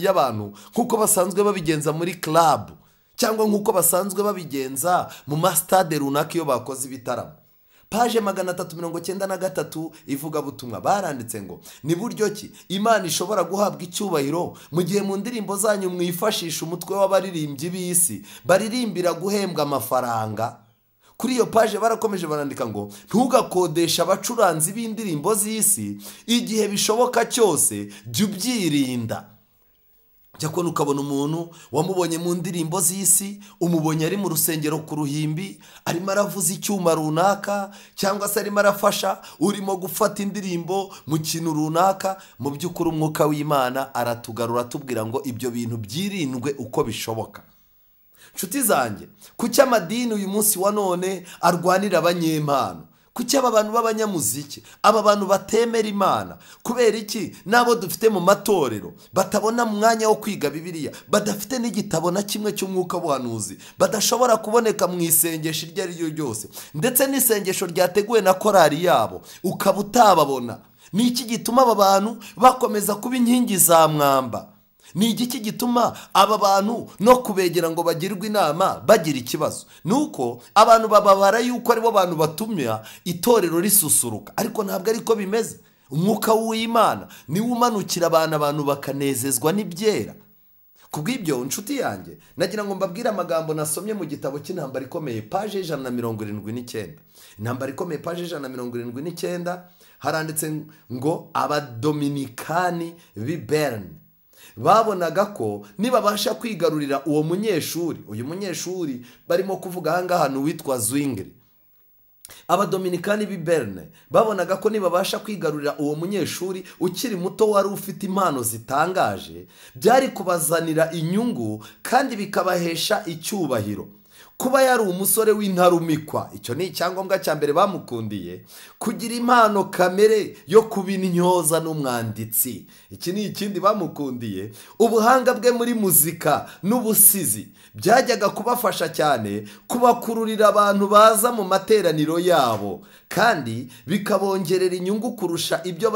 y'abantu nk'uko basanzwe babigenza muri club cyangwa nk'uko basanzwe babigenza mu masitade runaka iyo bakoze ibitaramo. Paje 393 Ivugabutumwa baranditse ngo ni buryo ki Imana ishobora guhabwa icyubahiro mu gihe mu ndirimbo zanyu mwifashisha umutwe w'abaririmbyi b'isi baririmbira guhembwa amafaranga. Kuri iyo paje barakomeje barandika ngo ntugakodesha abacuranzi b'indirimbo z'isi, igihe bishoboka cyose jya ubyirinda. Cyakora ukabona umuntu wamubonye mu ndirimbo z'isi, umubonye ari mu rusengero ku ruhimbi arimo aravuza icyuma runaka cyangwa se arimo arafasha urimo gufata indirimbo mu kintu runaka, mu by'ukuri umwuka w'Imana aratugarura atubwira ngo ibyo bintu byirindwe uko bishoboka. Nshuti zanjye, kuki amadini uyu munsi wa none arwanira abanyempano? Kuki aba bantu b'abanyamuziki, aba bantu batemera Imana? Kubera iki nabo dufite mu matorero batabona mwanya wo kwiga Bibiliya, badafite n'igitabo na kimwe cy'umwuka w'ubuhanuzi, badashobora kuboneka mu isengesho iryo ari ryo ryose, ndetse n'isengesho ryateguwe na korari yabo ukaba utababona? Ni iki gituma aba bantu bakomeza kuba inkingi za mwamba? Ni igiki gituma aba bantu no kubegera ngo bagirwe inama bagira ikibazo? Nuko abantu bababara yuko aribo bantu batumya itorero risusuruka, ariko ntabwo ariko bimeze. Umwuka w'Imana niwe umanukira abantu bakanezezwa n'ibyera. Kubw'ibyo nshuti yanjye, nagira ngo mbabwire amagambo nasomye mu gitabo cy'Intambara Ikomeye paje 179. Intambara Ikomeye paje 179 haranditse ngo abadominikani b'i Berne babonaga ko nibabasha kwigarurira uwo munyeshuri, uyu munyeshuri barimo kuvuga ahangaha witwa Zwingli. Abadominikani b'i Berne babonaga ko nibabasha kwigarurira uwo munyeshuri ukiri muto wari ufite impano zitangaje, byari kubazanira inyungu kandi bikabahesha icyubahiro. Kuba yari umusore w'intarumikwa, icyo ni icyangombwa cya mbere bamukundiye. Kugira impano kamere yo kuba intyoza n'umwanditsi, iki ni ikindi bamukundiye. Ubuhanga bwe muri muzika n'ubusizi byajyaga kubafasha cyane kubakururira abantu baza mu materaniro yabo, kandi bikabongerera inyungu kurusha ibyo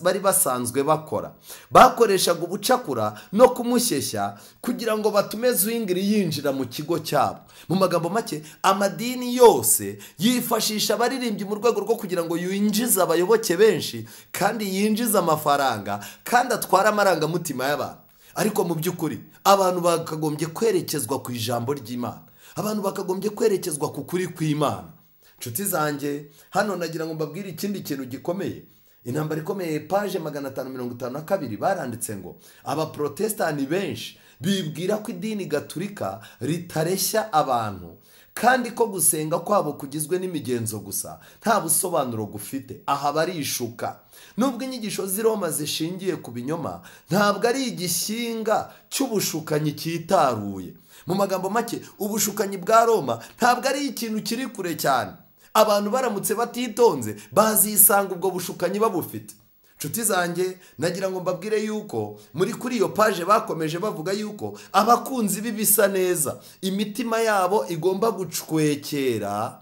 bari basanzwe bakora. Bakoreshaga ubucakura no kumushyeshya kugira ngo batume Zwingli yinjira mu kigo cyabo. Mu magambo make, amadini yose yifashisha abaririmbyi mu rwego rwo kugira ngo yinjize abayoboke benshi kandi yinjize amafaranga kandi atware amarangamutima y'abantu. Ariko mu by'ukuri abantu bakagombye kwerekezwa ku ijambo ry'Imana, abantu bakagombye kwerekezwa ku kuri kw'Imana. Nshuti zanjye, hano nagira ngo mbabwire ikindi kintu gikomeye. Intambara Ikomeye paje 552 baranditse ngo abaprotestani benshi bibwira ko idini gaturika ritareshya abantu kandi ko gusenga kwabo kugizwe n'imigenzo gusa, nta busobanuro gufite. Aha barishuka. Nubwo inyigisho z'i Roma zishingiye ku binyoma, ntabwo ari igishinga cy'ubushukanyi cyitaruye. Mu magambo make, ubushukanyi bwa Roma ntabwo ari ikintu kiri kure cyane. Abantu baramutse batitonze bazisanga ubwo bushukanyi babufite. Nshuti zanjye, nagira ngo mbabwire yuko kuri iyo paje bakomeje bavuga yuko abakunzi b'ibisa neza imitima yabo igomba gucwekera.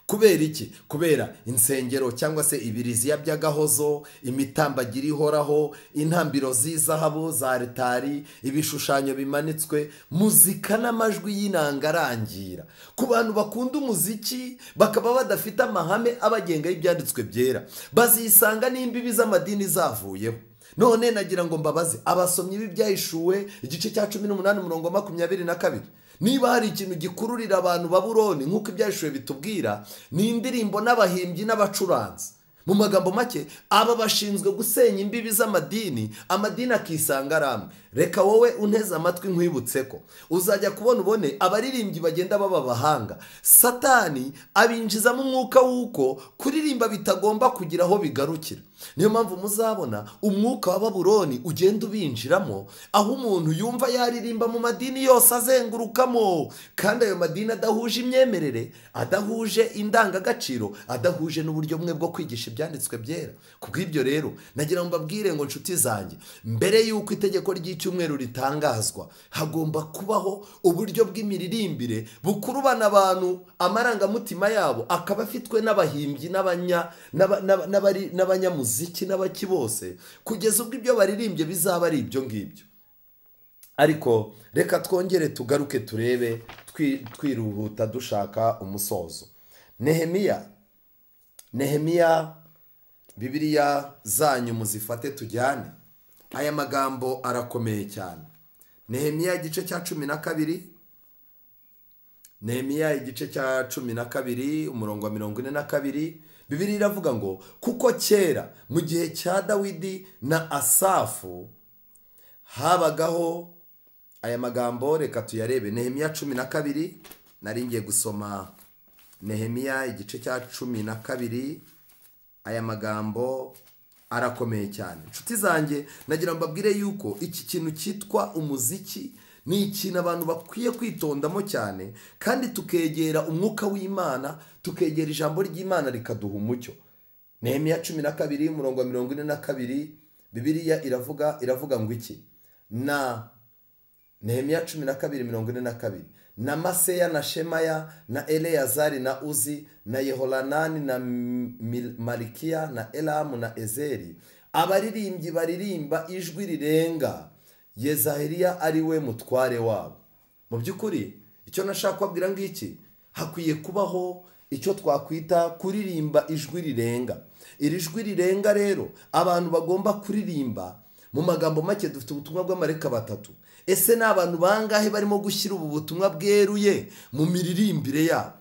Kubera iki? Kubera insengero cyangwa se ibiriziya by'agahozo, imitambagiro ihoraho, intambiro z'izahabu za altari, ibishushanyo bimanitswe, muzika n'amajwi y'inanga arangira. Ku bantu bakunda umuziki bakaba badafite amahame abagenga y'ibyanditswe byera, bazisanga n'imbibi z'amadini zavuyeho. none nagira ngo mbabaze abasomyi b'ibyahishuwe igice cya 18 umurongo 22, niba hari ikintu gikururira abantu Babuloni nk'uko ibyahishuwe bitubwira, ni indirimbo n'abahimbyi n'abacuranzi. Mu magambo make, aba bashinzwe gusenya imbibi z'amadini, amadini akisanga aramwe. Reka wowe unteze amatwi nkwibutse ko uzajya kubona ubone abaririmbyi bagenda baba bahanga. Satani abinjizamo umwuka w'uko kuririmba bitagomba kugira aho bigarukira. Niyo mpamvu muzabona umwuka wa Babuloni ugenda ubinjiramo, aho umuntu yumva yaririmba mu madini yose azengurukamo, kandi ayo madini adahuje imyemerere, adahuje indangagaciro, adahuje n'uburyo bumwe bwo kwigisha ibyanditswe byera. Kubw'ibyo rero nagira ngo mbabwire ngo nshuti zanjye, mbere y'uko itegeko ry'icyumweru ritangazwa, hagomba kubaho uburyo bw'imiririmbire bukurubana abantu amarangamutima yabo akaba afitwe n'abahimbyi n'abanyamuziki n'abaki bose, kugeza ubwo ibyo baririmbye bizaba ari ibyo ngibyo. Ariko reka twongere tugaruke turebe twiruhuta dushaka umusozo. Nehemiya, Bibiliya zanyu muzifate tujyane. Aya magambo arakomeye cyane. Nehemiya igice cya 12, Nehemiya igice cya 12 umurongo wa 42, Bibiliya iravuga ngo kuko kera mu gihe cya Dawidi na Asafu habagaho, aya magambo reka tuyarebe. Nehemiya 12, nari ngiye gusoma Nehemiya igice cya 12, aya magambo arakomeye cyane. Nshuti zanjye, nagira mbabwire yuko iki kintu cyitwa umuziki ni ikintu abantu bakwiye kwitondamo cyane, kandi tukegera umwuka w'Imana, tukegera ijambo ry'Imana rikaduha umucyo. Nehemiya 12 umurongo wa 42, Bibiliya iravuga ngo iki? Nehemiya 12:42, na Maseya na Shemaya na Eleyazari na Uzi na Yeholanani na Malikiya na Elamu na Ezeri, abaririmbyi baririmba ijwi rirenga, Yezaheliya ari we mutware wabo. Mu by'ukuri icyo nashaka kubabwira ngiki, hakwiye kubaho icyo twakwita kuririmba ijwi rirenga. Iri jwi rirenga rero abantu bagomba kuririmba, mu magambo make dufite ubutumwa bw'amareka batatu. Ese ni abantu bangahe barimo gushyira ubu butumwa bweruye mu miririmbire yabo?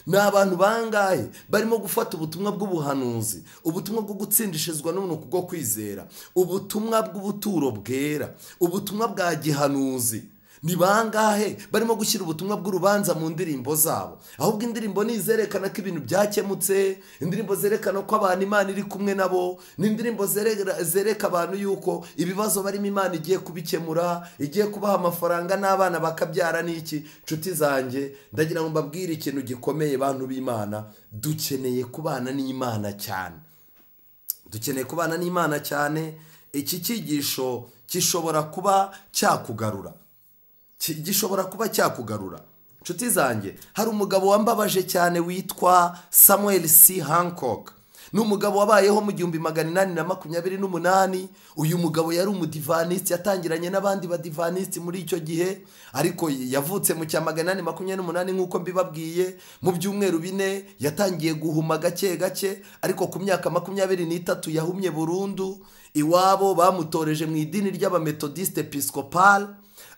Ni abantu bangahe barimo gufata ubutumwa bw'ubuhanuzi, ubutumwa bwo gutsindishizwa n'umuntu bwo kwizera, ubutumwa bw'ubuturo bwera, ubutumwa bwa gihanuzi? Ni bangahe barimo gushyira ubutumwa bw'urubanza mu ndirimbo zabo? Ahubwo indirimbo nizerekana ko ibintu byakemutse, indirimbo zerekana ko abantu Imana iri kumwe nabo, n'indirimbo zereka abantu yuko ibibazo barimo Imana igiye kubikemura, igiye kubaha amafaranga n'abana bakabyara n'iki. Nshuti zanjye, ndagira ngo mbabwire ikintu gikomeye bantu b'Imana, dukeneye kubana n'Imana cyane. Dukeneye kubana n'Imana cyane. Iki cyigisho gishobora kuba cyakugarura. Nshuti zanjye, hari umugabo wambabaje cyane witwa Samuel C. Hancock. Ni umugabo wabayeho mu 1828. Uyu mugabo yari umudivaniste, yatangiranye n'abandi badivaniste muri icyo gihe, ariko yavutse mu cya 1828 nk'uko mbibabwiye. Mu byumweru 4 yatangiye guhuma gake gake, ariko ku myaka 23 yahumye burundu. Iwabo bamutoreje mu idini ry'abamethodiste episcopal.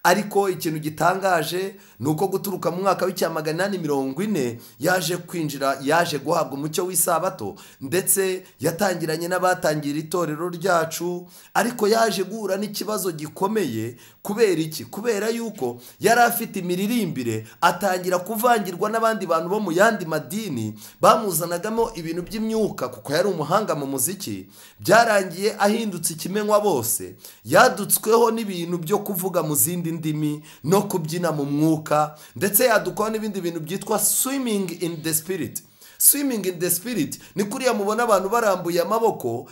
Ariko ikintu gitangaje ni uko guturuka mu mwaka w'1840 yaje guhabwa umucyo w'isabato, ndetse yatangiranye n'abatangira itorero ryacu. Ariko yaje guhura n'ikibazo gikomeye. Kubera iki? Kubera yuko yari afite imiririmbire, atangira kuvangirwa n'abandi bantu bo mu yandi madini bamuzanagamo ibintu by'imyuka, kuko yari umuhanga mu muziki. Byarangiye ahindutse ikimenywa bose, yadutsweho n'ibintu byo kuvuga mu zindi ndimi no kubyina mu mwuka, ndetse yadukwaho n'ibindi bintu byitwa swimming in the spirit. Swimming in the spirit ni kuriya mubona abantu barambuye amaboko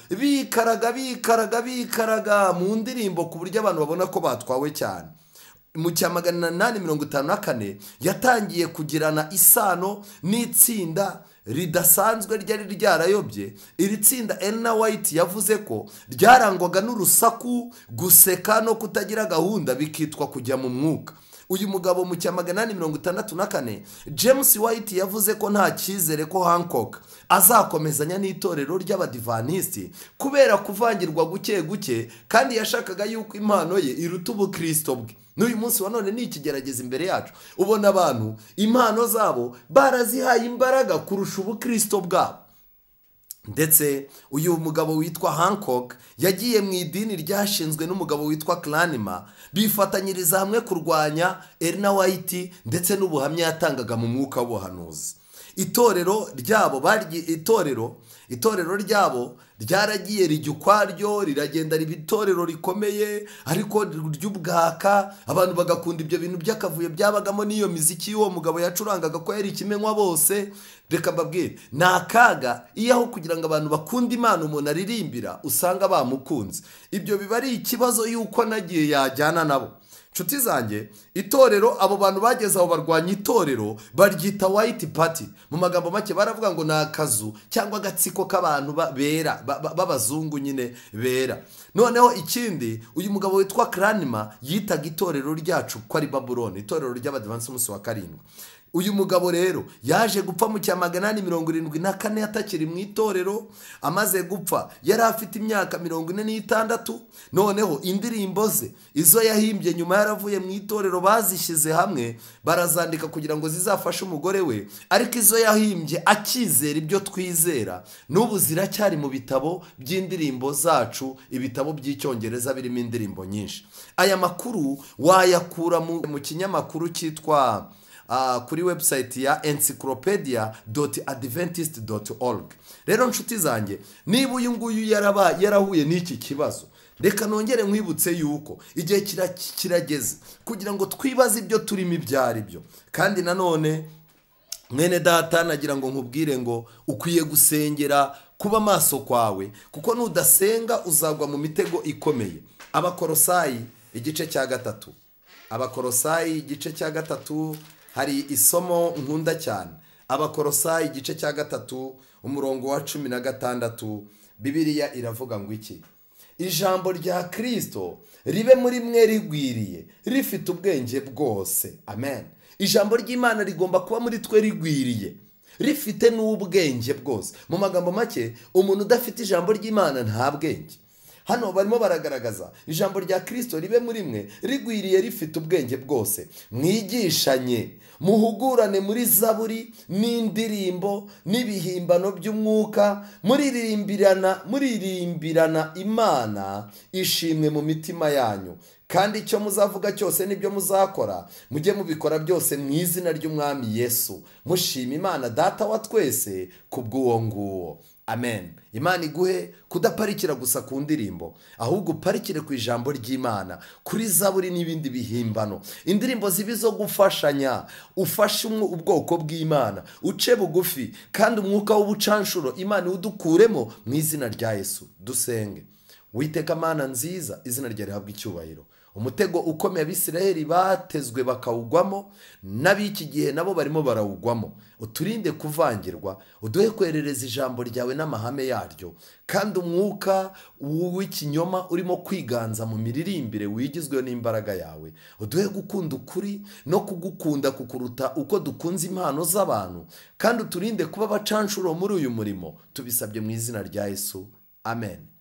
bikaraga mu ndirimbo, ku buryo abantu babona ko batwawe cyane. Mu cya 1854 yatangiye kugirana isano n'itsinda ridasanzwe ryari ryarayobye. Iri tsinda Ellen White yavuze ko ryarangwaga n'urusaku, guseka no kutagira gahunda, bikitwa kujya mu mwuka. uyu mugabo mu cya 864 James White yavuze ko nta cyizere ko Hancock azakomezanya n'itorero ry'abadivantisti kubera kuvangirwa guke guke, kandi yashakaga yuko impano ye iruta ubukristo bwe. N'uyu munsi wa none ni ikigerageza imbere yacu, ubona abantu impano zabo barazihaye imbaraga kurusha ubukristo bwabo. Ndetse uyu mugabo witwa Hancock yagiye mu idini ryashinzwe n'umugabo witwa Clanima, bifatanyiriza hamwe kurwanya Ellen White ndetse n'ubuhamya yatangaga mu mwuka w'ubuhanuzi. Itorero ryabo ryaragiye rijya ukwaryo, riragenda riba itorero rikomeye ariko ry'ubwaka, abantu bagakunda ibyo bintu by'akavuyo byabagamo n'iyo miziki y'uwo mugabo yacurangaga ko yari ikimenywa bose. Reka mbabwire, ni akaga iyo aho kugira ngo abantu bakunde Imana umuntu aririmbira usanga bamukunze. Ibyo biba ari ikibazo yuko nagiye yajyana nabo. Nshuti zanjye, itorero, abo bantu bageze aho barwanya itorero baryita White Party. Mu magambo make baravuga ngo ni akazu cyangwa agatsiko k'abantu bera b'abazungu nyine bera. Noneho ikindi, uyu mugabo witwa Clanima yitaga itorero ryacu ko ari Babylon, itorero ry'Abadivantisi umunsi wa karindwi. Uyu mugabo rero yaje gupfa mu cya 874 atakiri mu itorero. Amaze gupfa yari afite imyaka 46. Noneho indirimbo ze izo yahimbye nyuma yaravuye mu itorero bazishyize hamwe barazandika kugira ngo zizafashe umugore we, ariko izo yahimbye akizera ibyo twizera n'ubu ziracyari mu bitabo by'indirimbo zacu, ibitabo by'icyongereza birimo indirimbo nyinshi. Aya makuru wayakura mu kinyamakuru cyitwa kuri website ya encyclopedia.adventist.org. Rero nshuti zanjye, niba uyu nguyu yarahuye n'iki kibazo, reka nongere nkwibutse yuko igihe kirageze kugira ngo twibaze ibyo turimo ibyo ari byo. Kandi nanone mwene data, nagira ngo nkubwire ngo ukwiye gusengera kuba maso kwawe, kuko nudasenga uzagwa mu mitego ikomeye. Abakolosayi igice cya 3, Abakolosayi igice cya 3 hari isomo nkunda cyane. Abakolosayi igice cya 3 umurongo wa 16, Bibiliya iravuga ngo iki? Ijambo rya Kristo ribe muri mwe rigwiriye, rifite ubwenge bwose. Amen. Ijambo ry'Imana rigomba kuba muri twe rigwiriye, rifite n'ubwenge bwose. Mu magambo make, umuntu udafite ijambo ry'Imana nta bwenge. Hano barimo baragaragaza ijambo rya Kristo ribe muri mwe rigwiriye, rifite ubwenge bwose, mwigishanye, muhugurane muri zaburi n'indirimbo n'ibihimbano by'umwuka, muririmbirana Imana ishimwe mu mitima yanyu. Kandi icyo muzavuga cyose nibyo muzakora, mujye mubikora byose mu izina ry'Umwami Yesu, mushima Imana Data wa twese kubw'uwo nguwo. Amen. Imana iguhe kudaparikira gusa ku ndirimbo, ahubwo uparikire ku ijambo ry'Imana, kuri zaburi n'ibindi bihimbano. Indirimbo zibi zo gufashanya, ufashe ubwoko bw'Imana, uce bugufi, kandi umwuka w'ubucanshuro Imana udukuremo mu izina rya Yesu. Dusenge. Uwiteka Mana nziza, izina ryawe rihabwe icyubahiro. Umutego ukomeye Abisiraheli batezwe bakawugwamo, n'ab'iki gihe nabo barimo barawugwamo. Uturinde kuvangirwa, uduhe kwerereza ijambo ryawe n'amahame yaryo, kandi umwuka w'ikinyoma urimo kwiganza mu miririmbire wigizwe n'imbaraga yawe, uduhe gukunda ukuri no kugukunda kukuruta uko dukunze impano z'abantu, kandi uturinde kuba abacanshuro muri uyu murimo. Tubisabye mu izina rya Yesu. Amen.